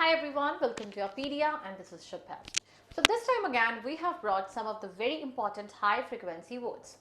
Hi everyone, welcome to Apedia and this is Shubha. So this time again we have brought some of the very important high frequency words.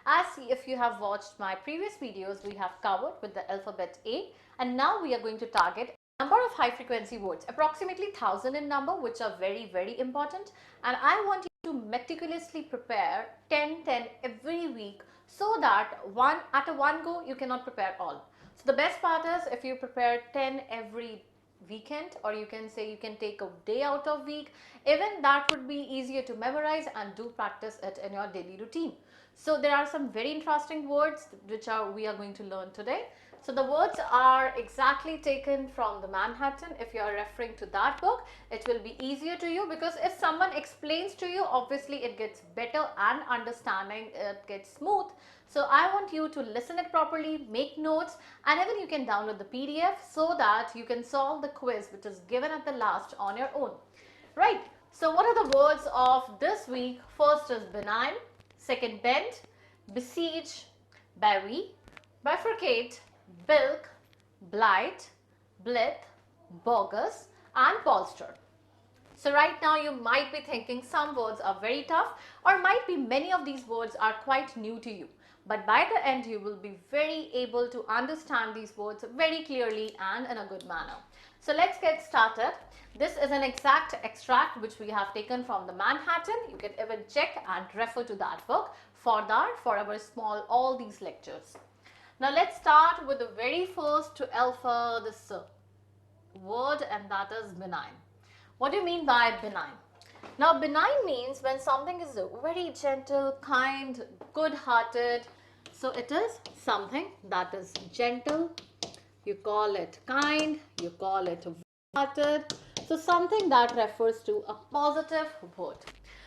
As if you have watched my previous videos, we have covered with the alphabet A, and now we are going to target a number of high frequency words, approximately 1000 in number, which are very important, and I want you to meticulously prepare 10 every week so that at a one go you cannot prepare all. So the best part is if you prepare 10 every weekend, or you can say you can take a day out of week, even that would be easier to memorize and do practice it in your daily routine. So there are some very interesting words which we are going to learn today. So the words are exactly taken from the Manhattan. If you are referring to that book, it will be easier to you, because if someone explains to you, obviously it gets better and understanding it gets smooth. So I want you to listen it properly, make notes, and even you can download the PDF so that you can solve the quiz which is given at the last on your own. Right. So what are the words of this week? First is benign, second bend, besiege, bury, bifurcate, bilk, blight, blith, bogus, and bolster. So right now you might be thinking some words are very tough, or might be many of these words are quite new to you. But by the end you will be very able to understand these words very clearly and in a good manner. So let's get started. This is an exact extract which we have taken from the Manhattan. You can even check and refer to that book for our small all these lectures. Now let's start with the very first alpha, this word, and that is benign. What do you mean by benign? Now benign means when something is very gentle, kind, good-hearted. So it is something that is gentle, you call it kind, you call it good-hearted. So something that refers to a positive word.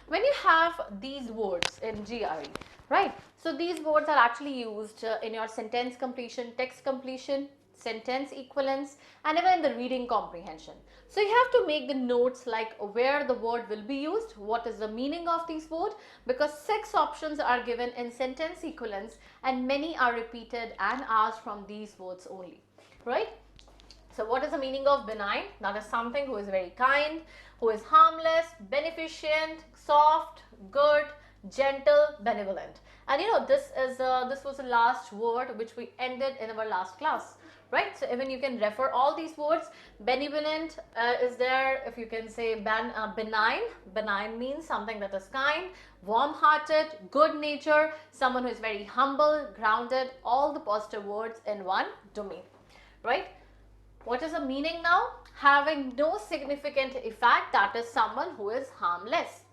When you have these words in GRE, right? So these words are actually used in your sentence completion, text completion, sentence equivalence, and even in the reading comprehension. So you have to make the notes like where the word will be used, what is the meaning of these words, because 6 options are given in sentence equivalence and many are repeated and asked from these words only, right? So what is the meaning of benign? That is something who is very kind, who is harmless, beneficent, soft, good, gentle, benevolent. And you know, this was the last word which we ended in our last class, right? So even you can refer all these words. Benevolent is there. If you can say benign, benign means something that is kind, warm-hearted, good nature, someone who is very humble, grounded, all the positive words in one domain, right? What is the meaning now? Having no significant effect, that is someone who is harmless.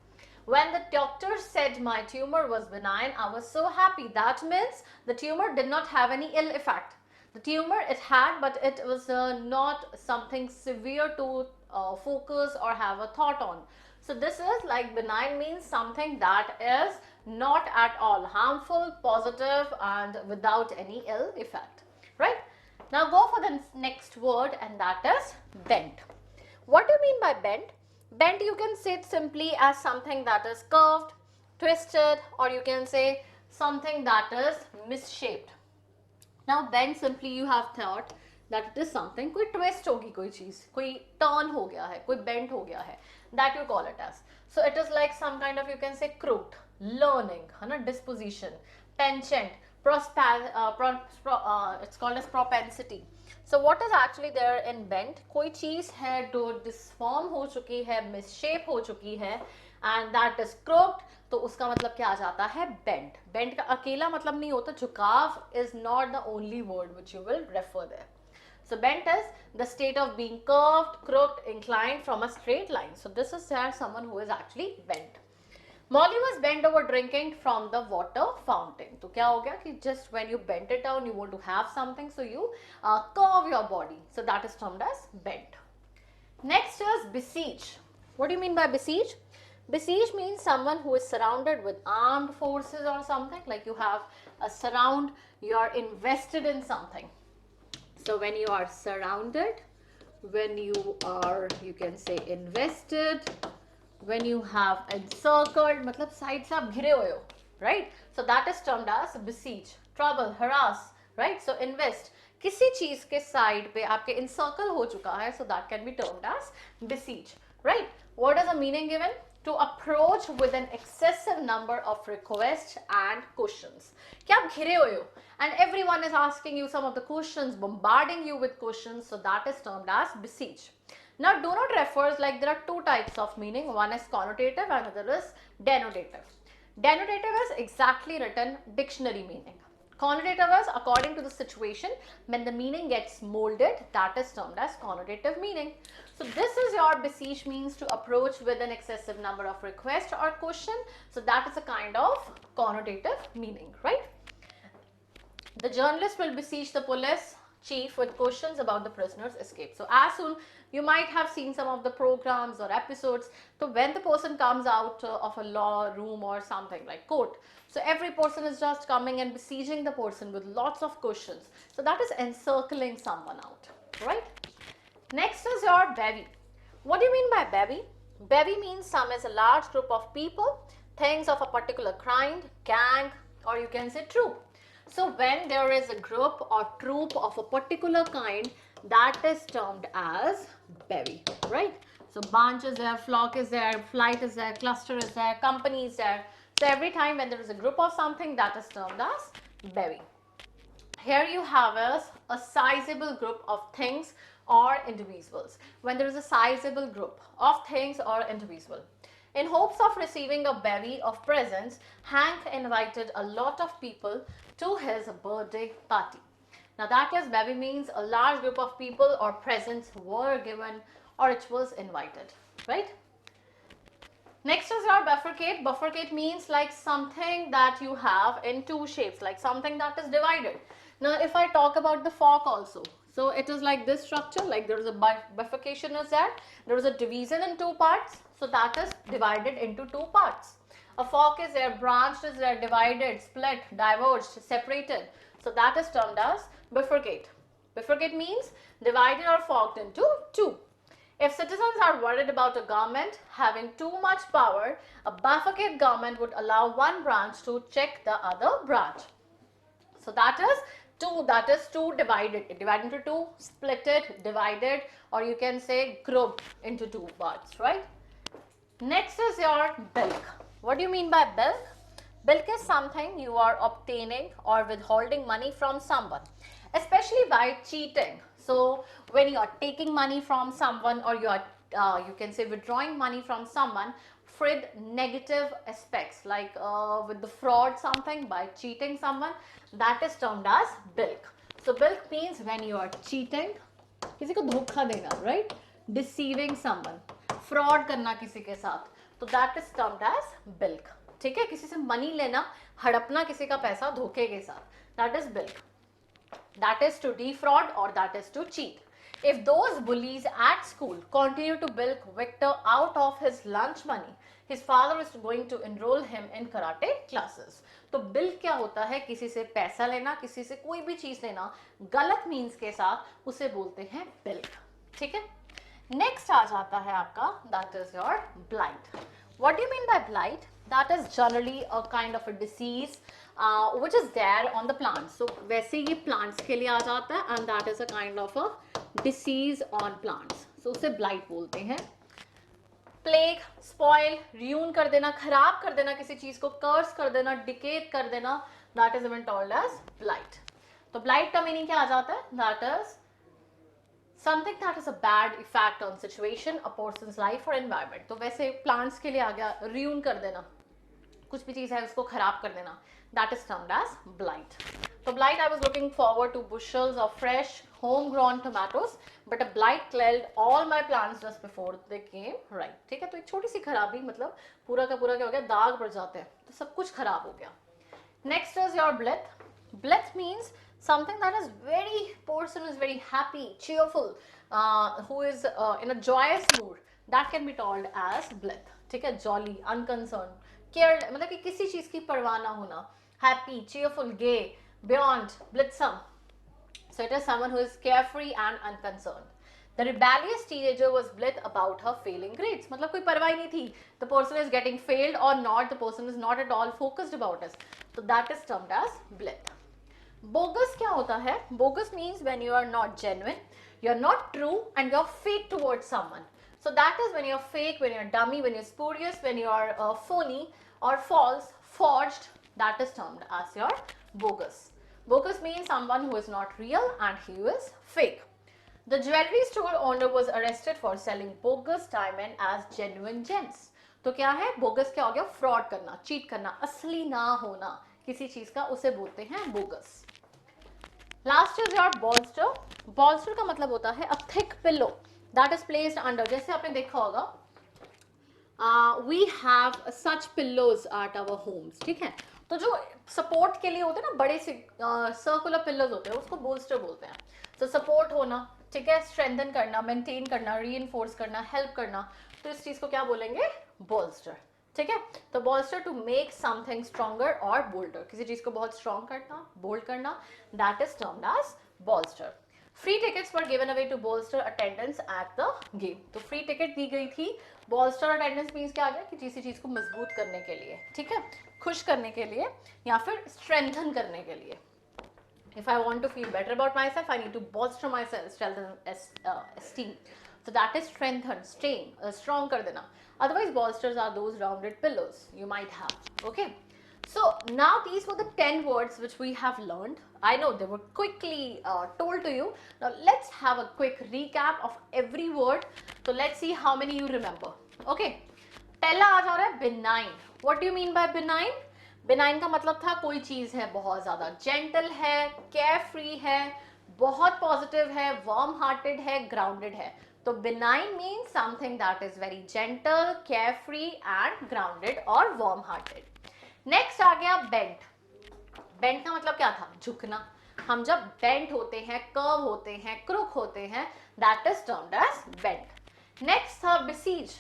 When the doctor said my tumor was benign, I was so happy. That means the tumor did not have any ill effect. The tumor it had, but it was not something severe to focus or have a thought on. So this is like benign means something that is not at all harmful, positive, and without any ill effect, right? Now go for the next word, and that is bent. What do you mean by bent? Bent, you can say it simply as something that is curved, twisted, or you can say something that is misshaped. Now bent simply you have thought that it is something, कोई twist होगी कोई चीज, कोई turn हो गया है, कोई bent हो गया है, that you call it as. So it is like some kind of, you can say, crooked, learning, है ना, disposition, penchant, it's called as propensity. So what is actually there in bent? कोई चीज है जो disform हो चुकी है, misshape हो चुकी है, and that is crooked. तो उसका मतलब क्या आ जाता है? Bent. Bent का अकेला मतलब नहीं होता. झुकाव is not the only word which you will refer there. So bent is the state of being curved, crooked, inclined from a straight line. So this is someone who is actually bent. Molly was bent over drinking from the water fountain. तो क्या हो गया कि just when you bend it down, you want to have something, so you curve your body. So that is termed as bent. Next is besiege. What do you mean by besiege? Besiege means someone who is surrounded with armed forces or something, like you have a surround, you are invested in something. So when you are surrounded, when you are, you can say, invested, when you have encircled, मतलब side से आप घिरे हुए हो, right? So that is termed as besiege. Trouble, harass, right? So invest, किसी चीज के side पे आपके इनसर्कल हो चुका है, so that can be termed as besiege, right? What is the meaning given? To approach with an excessive number of requests and questions. कि आप घिरे हुए हो and everyone is asking you some of the questions, bombarding you with questions, so that is termed as besiege. Now do not refers, like there are two types of meaning, one is connotative and other is denotative. Denotative is exactly written dictionary meaning. Connotative is according to the situation, when the meaning gets molded, that is termed as connotative meaning. So this is your besiege, means to approach with an excessive number of request or question. So that is a kind of connotative meaning, right? The journalist will besiege the police chief with questions about the prisoner's escape. So as soon, you might have seen some of the programs or episodes, so when the person comes out of a law room or something like court, so every person is just coming and besieging the person with lots of questions. So that is encircling someone out, right? Next is your bevy. What do you mean by bevy? Bevy means sum is a large group of people, things of a particular kind, gang, or you can say troop. So when there is a group or troop of a particular kind, that is termed as bevy, right? So bunch is there, flock is there, flight is there, cluster is there, company is there. So every time when there is a group of something, that is termed as bevy. Here you have is a sizable group of things or individuals. When there is a sizable group of things or individual. In hopes of receiving a bevy of presents, Hank invited a lot of people to his birthday party. Now that is, bevy means a large group of people or presents were given or it was invited, right? Next is your bifurcate. Bifurcate means like something that you have in two shapes, like something that is divided. Now if I talk about the fork also, so it is like this structure, like there is a bifurcation is there is a division in two parts, so that is divided into two parts. A fork is there, branched is there, divided, split, diverged, separated, so that is termed as bifurcate. Bifurcate means divided or forked into two. If citizens are worried about a government having too much power, a bifurcate government would allow one branch to check the other branch. So that is two divided, divided into two, splitted, divided, or you can say grouped into two parts, right? Next is your bilk. What do you mean by bilk? Bilk is something you are obtaining or withholding money from someone, especially by cheating. So when you are taking money from someone or you are you can say withdrawing money from someone with negative aspects, like with the fraud something, by cheating someone, that is termed as bilk. So bilk means when you are cheating, किसी को धोखा देना, right? Deceiving someone, fraud करना किसी के साथ, तो that is termed as bilk. ठीक है, किसी से मनी लेना, हड़पना किसी का पैसा धोखे के साथ, that is bilk. That is to defraud or that is to cheat. If those bullies at school continue to bilk Victor out of his lunch money, his father is going to enroll him in karate classes. तो बिल्क क्या होता है? किसी से पैसा लेना, किसी से कोई भी चीज लेना गलत मीन्स के साथ, उसे बोलते हैं बिल्क. ठीक है. नेक्स्ट आ जाता है आपका, that is your blight. What do you mean by blight? That is generally a kind of a disease which is there on the plants. So वैसे ये plants के लिए आ जाता है and that is a kind of a disease on plants. So उसे blight बोलते हैं. Plague, spoil, ruin कर देना, खराब कर देना किसी चीज को, curse कर देना, decay कर देना, that is even told as blight. तो blight का meaning क्या आ जाता है? That is something that is a bad effect on situation, a person's life or environment. तो वैसे plants के लिए आ गया ruin कर देना, कुछ भी चीज है उसको खराब कर देना, that is termed as blight. तो blight, I was looking forward to bushels of fresh homegrown tomatoes, but a blight killed all my plants just before they came ripe. ठीक है, तो एक छोटी सी खराबी मतलब पूरा का पूरा क्या हो गया, दाग पड़ जाते हैं, तो सब कुछ खराब हो गया. Next is your blith. Blith means something that is very, person is very happy, cheerful, who is in a joyous mood, that can be told as blith. ठीक है, jolly, unconcerned, cared, मतलब कि किसी चीज की परवाह ना होना, happy, cheerful, gay, beyond, blithesome. So it is someone who is carefree and unconcerned. The rebellious teenager was blith about her failing grades. मतलब कोई परवाह ही नहीं थी. The person is getting failed or not, the person is not at all focused about it. So that is termed as blith. Bogus क्या होता है? Bogus means when you are not genuine, you are not true and you are fake towards someone. So that is when you're fake, when you're dummy, when you're spurious, when you are phony or false, forged. That is termed as your bogus. Bogus means someone who is not real and he is fake. The jewelry store owner was arrested for selling bogus diamond as genuine gems. तो क्या है? bogus क्या हो गया? Fraud करना, cheat करना, असली ना होना किसी चीज का, उसे बोलते हैं bogus. Last is your bolster. bolster का मतलब होता है a thick pillow that is placed under. जैसे आपने देखा होगा we have such pillows at our homes. ठीक है, तो जो सपोर्ट के लिए होते हैं ना, बड़े से सर्कुलर पिल्लोज होते हैं, उसको बोल्स्टर बोलते हैं. तो सपोर्ट होना, ठीक है, स्ट्रेंथन करना, मेंटेन करना, रीइंफोर्स करना, हेल्प करना, तो इस चीज को क्या बोलेंगे? बोल्स्टर. ठीक है, तो bolster to make something stronger और बोल्डर, किसी चीज को बहुत स्ट्रॉन्ग करना, बोल्ड करना, that is termed as bolster. Free tickets were given away to bolster attendance at the game. तो फ्री टिकट दी गई थी. बोल्स्टर अटेंडेंस मीन्स क्या आ गया? कि किसी चीज को मजबूत करने के लिए, ठीक है, खुश करने के लिए, या फिर स्ट्रेंथन करने के लिए. If I want to feel better about myself, I need to bolster myself, strengthen esteem. So that is strengthen, strong कर देना. Otherwise, bolsters are those rounded pillows you might have. Okay. So now these were the 10 words which we have learned. I know they were quickly told to you. Now let's have a quick recap of every word. So let's see how many you remember. Okay. पहला आ जा रहा है benign. What do you mean by benign? Benign का मतलब था कोई चीज है बहुत ज्यादा जेंटल है, केयर फ्री है, बहुत पॉजिटिव है, वार्म हार्टेड है, ग्राउंडेड है. तो benign means something that is very gentle, care free and grounded और वार्म हार्टेड. नेक्स्ट आ गया बेंट. बेंट का मतलब क्या था? झुकना. हम जब बेंट होते हैं, कर्व होते हैं, क्रुक होते हैं, that is termed as bent. Next था बिसीज.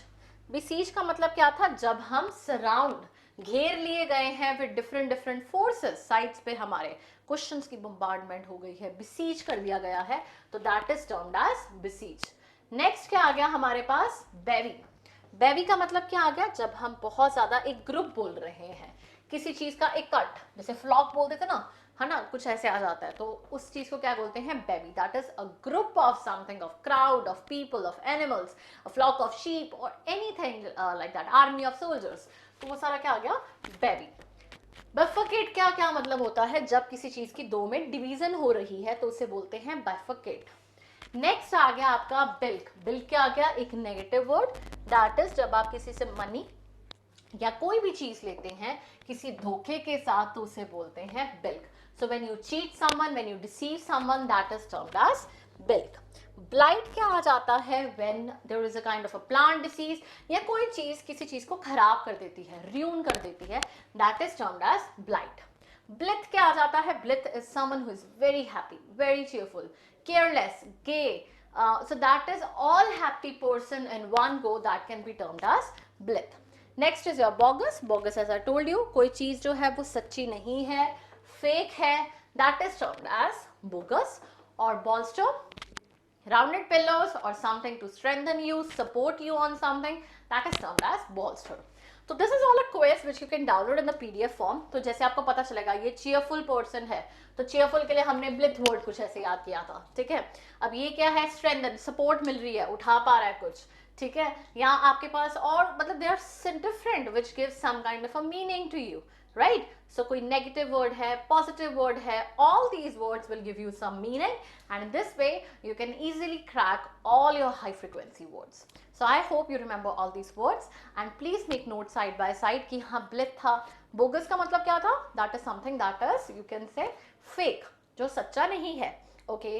बिसीज का मतलब क्या था? जब हम सराउंड, घेर लिए गए हैं with different different forces, sides पे हमारे क्वेश्चंस की बम्बार्डमेंट हो गई है, बिसीज कर दिया गया है, तो दैट इज टर्म्ड एज बिसीज. नेक्स्ट क्या आ गया हमारे पास? बेवी. बेवी का मतलब क्या आ गया? जब हम बहुत ज्यादा एक ग्रुप बोल रहे हैं, किसी चीज का एक कट, जैसे फ्लॉक बोलते थे ना, है ना, कुछ ऐसे आ जाता है, तो उस चीज को क्या बोलते हैं? Bevy. That is a group of something, of crowd, of people, of animals, a flock of sheep और anything like that, army of soldiers. तो वो सारा क्या आ गया? बेवी. बाइफरकेट क्या क्या मतलब होता है? जब किसी चीज की दो में डिवीजन हो रही है तो उसे बोलते हैं बाइफरकेट. नेक्स्ट आ गया आपका बिल्क. बिल्क क्या आ गया? एक नेगेटिव वर्ड. दैट इज जब आप किसी से मनी या कोई भी चीज लेते हैं किसी धोखे के साथ, तो उसे बोलते हैं bilk. So when you cheat someone, when you deceive someone, that is termed as bilk. Blight क्या आ जाता है? When there is a kind of a plant disease, या कोई चीज किसी चीज को खराब कर देती है, र्यून कर देती है, that is termed as blight. Blithe क्या आ जाता है? Blithe is someone who is very happy, very cheerful, careless, gay, so that is all happy person in one go, that can be termed as blith. Next is your bogus. Bogus as I told you, कोई चीज जो है वो सच्ची नहीं है, fake है, that is termed as bogus. और bolster, rounded pillows or something to strengthen you, support you on something, that is termed as bolster. तो this is all a quiz which you can download in the PDF form. तो जैसे आपको पता चलेगा ये cheerful person है, तो cheerful के लिए हमने ब्लिथ वर्ड कुछ ऐसे याद किया था. ठीक है, अब ये क्या है? स्ट्रेंथन, सपोर्ट मिल रही है, उठा पा रहा है कुछ. ठीक है, यहाँ आपके पास और मतलब they are different which give some kind of a meaning to you, right? So कोई नेगेटिव वर्ड है, पॉजिटिव वर्ड है, all these words will give you some meaning, and in this way you can easily crack all your high frequency words. So I hope you remember all these words and please make notes side by side कि हाँ blith था. bogus का मतलब क्या था? That is something that is you can say fake, जो सच्चा नहीं है. Okay,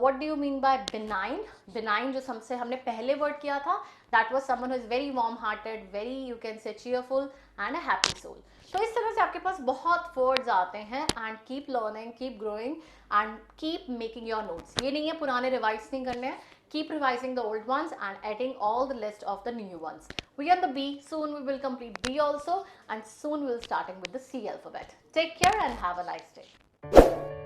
what do you mean by benign? benign जो हमने पहले word किया था, that was someone who is very warm hearted, very you can say cheerful and a happy soul. तो इस तरह से आपके पास बहुत वर्ड्स आते हैं and keep learning, keep growing and keep making your notes. ये नहीं है पुराने रिवाइज नहीं करने हैं, keep revising the old ones and adding all the list of the new ones. We are on the B, soon we will complete B also and soon we will starting with the C alphabet. Take care and have a nice day.